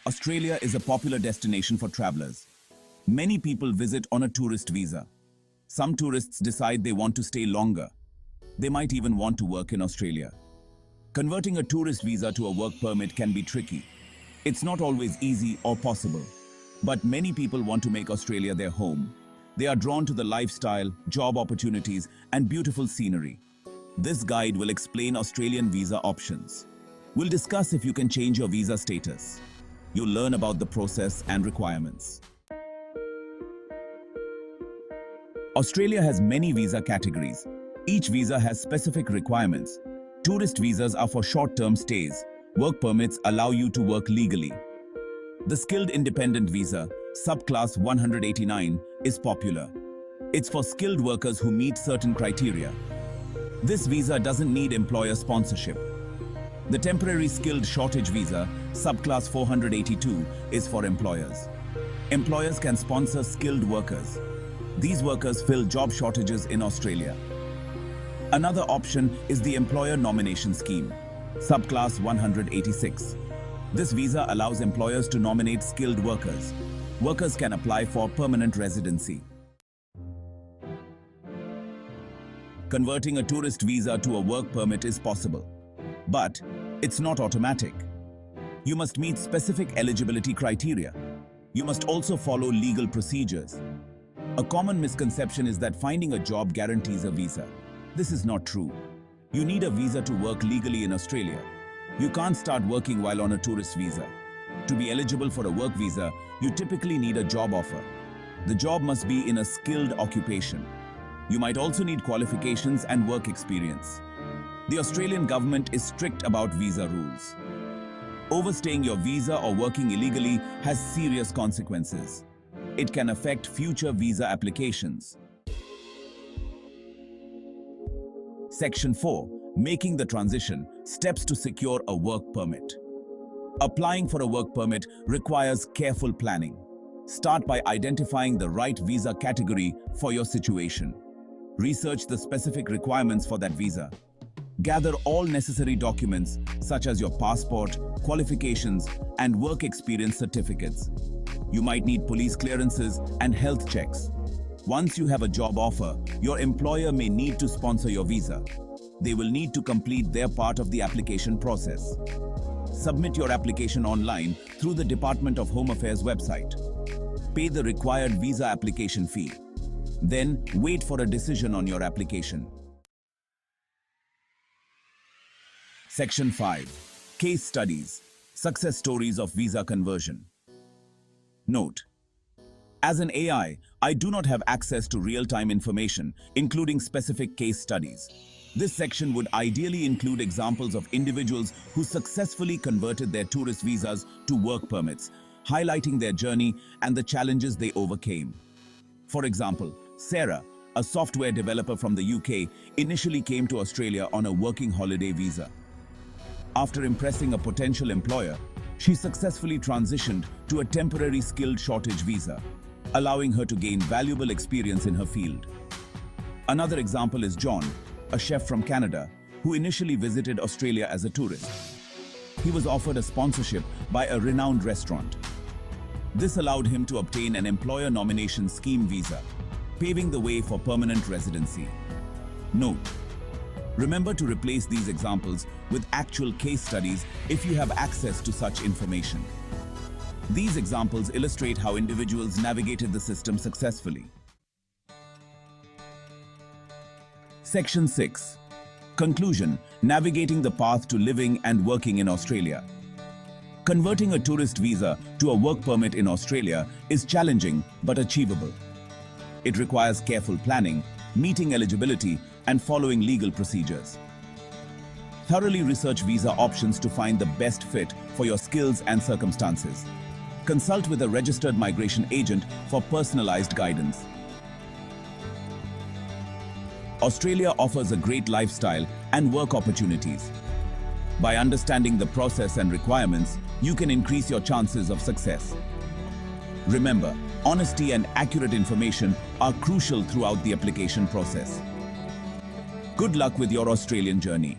Australia is a popular destination for travelers. Many people visit on a tourist visa. Some tourists decide they want to stay longer. They might even want to work in Australia. Converting a tourist visa to a work permit can be tricky. It's not always easy or possible. But many people want to make Australia their home. They are drawn to the lifestyle, job opportunities, and beautiful scenery. This guide will explain Australian visa options. We'll discuss if you can change your visa status. You'll learn about the process and requirements. Australia has many visa categories. Each visa has specific requirements. Tourist visas are for short-term stays. Work permits allow you to work legally. The Skilled Independent Visa, subclass 189, is popular. It's for skilled workers who meet certain criteria. This visa doesn't need employer sponsorship. The Temporary Skilled Shortage Visa, subclass 482, is for employers. Employers can sponsor skilled workers. These workers fill job shortages in Australia. Another option is the Employer Nomination Scheme, subclass 186. This visa allows employers to nominate skilled workers. Workers can apply for permanent residency. Converting a tourist visa to a work permit is possible, but it's not automatic. You must meet specific eligibility criteria. You must also follow legal procedures. A common misconception is that finding a job guarantees a visa. This is not true. You need a visa to work legally in Australia. You can't start working while on a tourist visa. To be eligible for a work visa, you typically need a job offer. The job must be in a skilled occupation. You might also need qualifications and work experience. The Australian government is strict about visa rules. Overstaying your visa or working illegally has serious consequences. It can affect future visa applications. Section 4. Making the transition. Steps to secure a work permit. Applying for a work permit requires careful planning. Start by identifying the right visa category for your situation. Research the specific requirements for that visa. Gather all necessary documents such as your passport, qualifications, and work experience certificates. You might need police clearances and health checks. Once you have a job offer, your employer may need to sponsor your visa. They will need to complete their part of the application process. Submit your application online through the Department of Home Affairs website. Pay the required visa application fee. Then wait for a decision on your application. Section 5. Case Studies. Success Stories of Visa Conversion. Note: as an AI, I do not have access to real-time information, including specific case studies. This section would ideally include examples of individuals who successfully converted their tourist visas to work permits, highlighting their journey and the challenges they overcame. For example, Sarah, a software developer from the UK, initially came to Australia on a working holiday visa. After impressing a potential employer, she successfully transitioned to a temporary skilled shortage visa, allowing her to gain valuable experience in her field. Another example is John, a chef from Canada, who initially visited Australia as a tourist. He was offered a sponsorship by a renowned restaurant. This allowed him to obtain an employer nomination scheme visa, paving the way for permanent residency. Note: remember to replace these examples with actual case studies if you have access to such information. These examples illustrate how individuals navigated the system successfully. Section 6. Conclusion: navigating the path to living and working in Australia. Converting a tourist visa to a work permit in Australia is challenging but achievable. It requires careful planning, meeting eligibility, and following legal procedures. Thoroughly research visa options to find the best fit for your skills and circumstances. Consult with a registered migration agent for personalized guidance. Australia offers a great lifestyle and work opportunities. By understanding the process and requirements, you can increase your chances of success. Remember, honesty and accurate information are crucial throughout the application process. Good luck with your Australian journey.